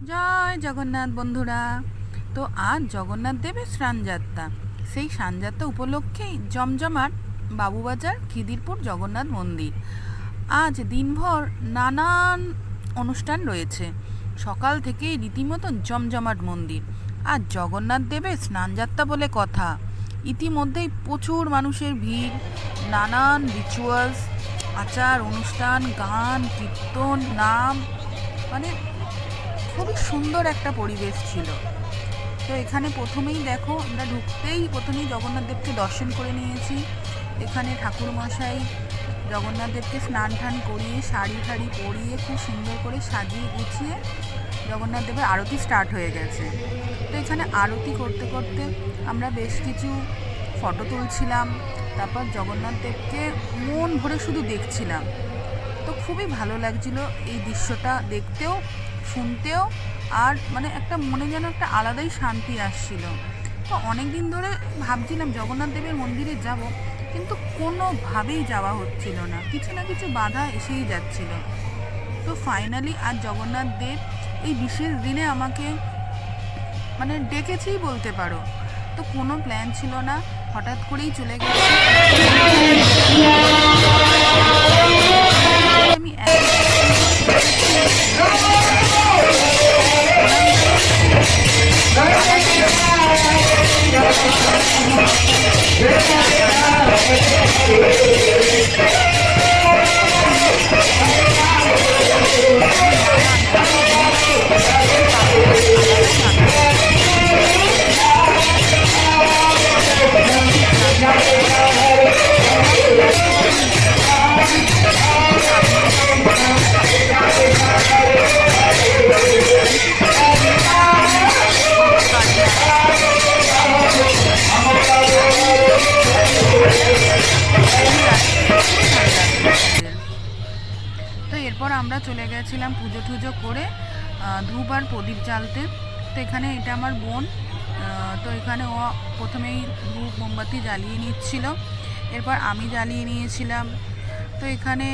জয় জগন্নাথ বন্ধুরা। তো আজ জগন্নাথ দেবের স্নানযাত্রা। সেই স্নানযাত্রা উপলক্ষেই জমজমাট বাবুবাজার খিদিরপুর জগন্নাথ মন্দির। আজ দিনভর নানান অনুষ্ঠান রয়েছে, সকাল থেকেই রীতিমতো জমজমাট মন্দির। আজ জগন্নাথ দেবের স্নানযাত্রা বলে কথা, ইতিমধ্যেই প্রচুর মানুষের ভিড়, নানান রিচুয়ালস, আচার অনুষ্ঠান, গান কীর্তন, নাম, মানে খুবই সুন্দর একটা পরিবেশ ছিল। তো এখানে প্রথমেই দেখো, আমরা ঢুকতেই প্রথমেই জগন্নাথ দেবকে দর্শন করে নিয়েছি। এখানে ঠাকুরমশাই জগন্নাথ দেবকে স্নান টান করিয়ে শাড়ি ঠাড়ি পরিয়ে খুব সুন্দর করে সাজিয়ে গুছিয়ে জগন্নাথ দেবের আরতি স্টার্ট হয়ে গেছে। তো এখানে আরতি করতে করতে আমরা বেশ কিছু ফটো তুলছিলাম, তারপর জগন্নাথ দেবকে মন ভরে শুধু দেখছিলাম। তো খুবই ভালো লাগছিল এই দৃশ্যটা দেখতেও শুনতেও, আর একটা মনে যেন একটা আলাদাই শান্তি আসছিল। তো অনেক দিন ধরে ভাবছিলাম জগন্নাথ দেবের মন্দিরে যাব, কিন্তু কোনোভাবেই যাওয়া হচ্ছিল না, কিছু না কিছু বাধা এসেই যাচ্ছিল। তো ফাইনালি আজ জগন্নাথ দেব এই বিশেষ দিনে আমাকে ডেকেছেই বলতে পারো। তো কোনো প্ল্যান ছিল না, হঠাৎ করেই চলে গেছে। আমি তো এরপর আমরা চলে গেছিলাম পুজো টুজো করে ধূপ আর প্রদীপ জ্বালতে। তো এখানে এটা আমার বোন, তো এখানে ও প্রথমেই ধূপ মোমবাতি জ্বালিয়ে নিচ্ছিল, এরপর আমি জ্বালিয়ে নিয়েছিলাম। তো এখানে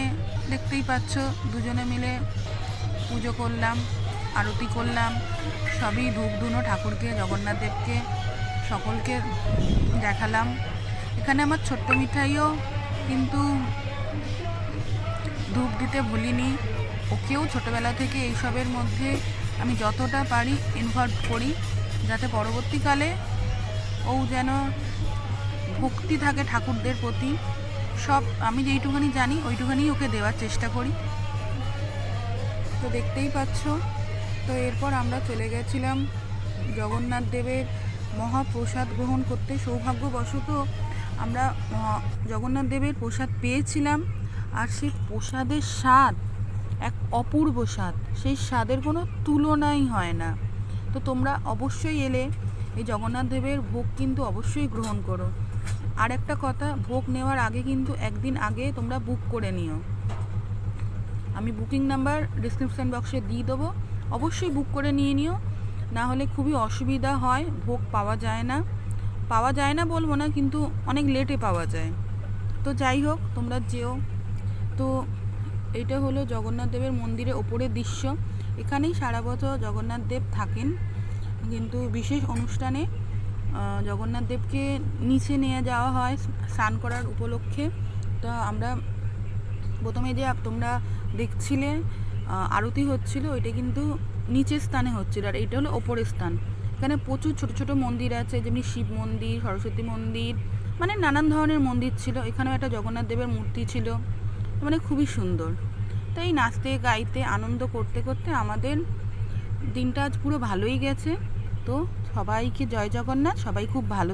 দেখতেই পাচ্ছ দুজনে মিলে পুজো করলাম, আরতি করলাম, সবই ধূপ ধুনো ঠাকুরকে, জগন্নাথ দেবকে, সকলকে দেখালাম। এখানে আমার ছোট্ট মিঠাইও কিন্তু ধূপ দিতে ভুলিনি, ওকেও ছোটোবেলা থেকে এইসবের মধ্যে আমি যতটা পারি ইনভলভ করি, যাতে পরবর্তীকালে ও যেন ভক্তি থাকে ঠাকুরদের প্রতি। সব আমি যেইটুখানি জানি ওইটুখানি ওকে দেওয়ার চেষ্টা করি। তো দেখতেই পাচ্ছ। তো এরপর আমরা চলে গেছিলাম জগন্নাথ দেবের মহাপ্রসাদ গ্রহণ করতে। সৌভাগ্যবশত আমরা জগন্নাথ দেবের প্রসাদ পেয়েছিলাম, আর সেই প্রসাদের স্বাদ এক অপূর্ব স্বাদ, সেই স্বাদের কোনো তুলনাই হয় না। তো তোমরা অবশ্যই এলে এই জগন্নাথ দেবের ভোগ কিন্তু অবশ্যই গ্রহণ করো। আর একটা কথা, ভোগ নেওয়ার আগে কিন্তু একদিন আগে তোমরা বুক করে নিও। আমি বুকিং নাম্বার ডিসক্রিপশান বক্সে দিয়ে দেবো, অবশ্যই বুক করে নিয়ে নিও, না হলে খুবই অসুবিধা হয়, ভোগ পাওয়া যায় না বলবো না, কিন্তু অনেক লেটে পাওয়া যায়। তো যাই হোক, তোমরা যেও। তো এইটা হলো জগন্নাথ দেবের মন্দিরের ওপরের দৃশ্য। এখানেই সারা বছর জগন্নাথ দেব থাকেন, কিন্তু বিশেষ অনুষ্ঠানে জগন্নাথ দেবকে নিচে নিয়ে যাওয়া হয় স্নান করার উপলক্ষে। তো আমরা প্রথমে যে তোমরা দেখছিলে আরতি হচ্ছিল, ওইটা কিন্তু নিচের স্থানে হচ্ছিল, আর এইটা হলো ওপরের স্থান। এখানে প্রচুর ছোট ছোট মন্দির আছে, যেমনি শিব মন্দির, সরস্বতী মন্দির, নানান ধরনের মন্দির ছিল। এখানেও একটা জগন্নাথ দেবের মূর্তি ছিল, খুবই সুন্দর। তাই নাচতে গাইতে আনন্দ করতে করতে আমাদের দিনটা আজ পুরো ভালোই গেছে। তো সবাইকে জয় জগন্নাথ, সবাই খুব ভালো।